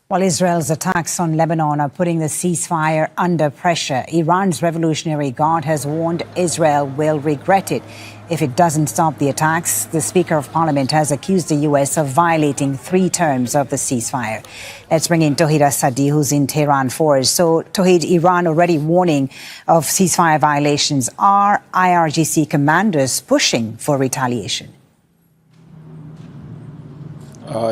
While Israel's attacks on Lebanon are putting the ceasefire under pressure, Iran's Revolutionary Guard has warned Israel will regret it if it doesn't stop the attacks. The Speaker of Parliament has accused the U.S. of violating 3 terms of the ceasefire. Let's bring in Tawhid Asadi, who's in Tehran for us. So, Tawhid, Iran already warning of ceasefire violations. Are IRGC commanders pushing for retaliation?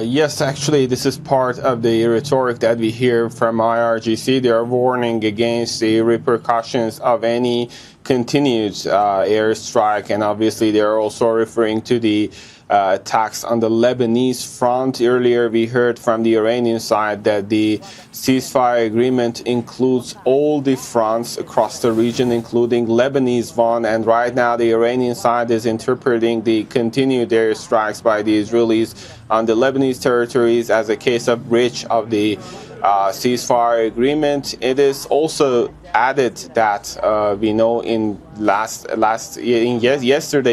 Yes, actually, this is part of the rhetoric that we hear from IRGC. They are warning against the repercussions of any continued airstrike, and obviously they are also referring to the attacks on the Lebanese front. Earlier, we heard from the Iranian side that the ceasefire agreement includes all the fronts across the region, including Lebanese one, and right now the Iranian side is interpreting the continued airstrikes by the Israelis on the Lebanese territories as a case of breach of the ceasefire agreement. It is also added that we know yesterday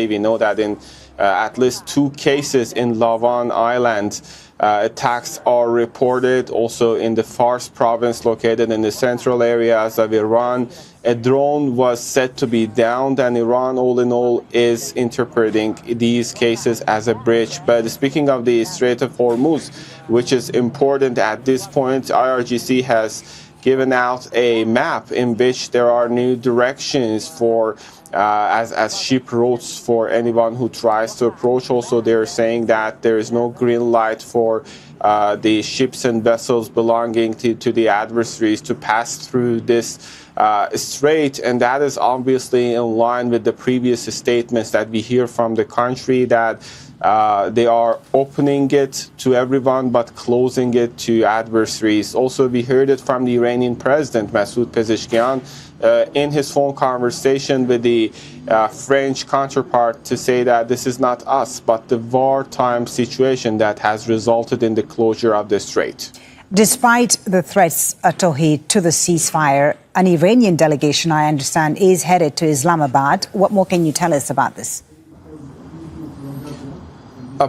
we know that in at least 2 cases in Lavan Island, attacks are reported. Also in the Fars province located in the central areas of Iran, a drone was said to be downed, and Iran all in all is interpreting these cases as a breach. But speaking of the Strait of Hormuz, which is important at this point, IRGC has given out a map in which there are new directions for as ship routes for anyone who tries to approach. Also, they're saying that there is no green light for the ships and vessels belonging to the adversaries to pass through this strait, and that is obviously in line with the previous statements that we hear from the country that they are opening it to everyone but closing it to adversaries. Also, we heard it from the Iranian President Masoud Pezeshkian in his phone conversation with the French counterpart to say that this is not us but the wartime situation that has resulted in the closure of the strait. Despite the threats, Tawhid, to the ceasefire, an Iranian delegation, I understand, is headed to Islamabad. What more can you tell us about this?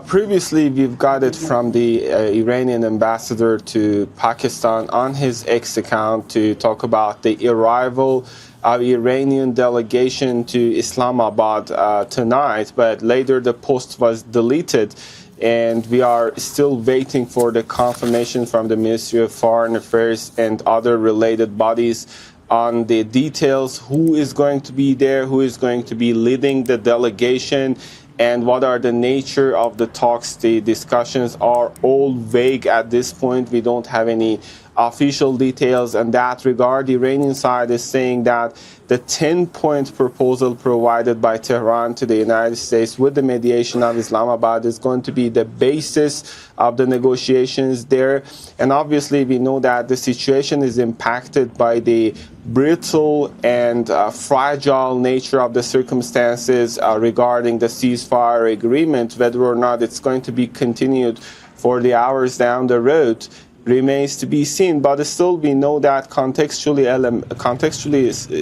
Previously, we've got it from the Iranian ambassador to Pakistan on his X account to talk about the arrival of Iranian delegation to Islamabad tonight, but later the post was deleted, and we are still waiting for the confirmation from the Ministry of Foreign Affairs and other related bodies on the details, who is going to be there, who is going to be leading the delegation, and what are the nature of the talks. The discussions are all vague at this point. We don't have any official details in that regard. The Iranian side is saying that the 10-point proposal provided by Tehran to the United States with the mediation of Islamabad is going to be the basis of the negotiations there. And obviously, we know that the situation is impacted by the brittle and fragile nature of the circumstances regarding the ceasefire agreement. Whether or not it's going to be continued for the hours down the road remains to be seen, but still we know that contextually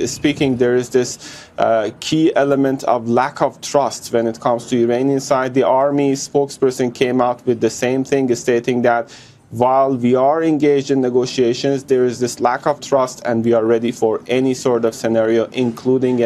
speaking, there is this key element of lack of trust when it comes to Iranian side. The army spokesperson came out with the same thing, stating that while we are engaged in negotiations, there is this lack of trust and we are ready for any sort of scenario, including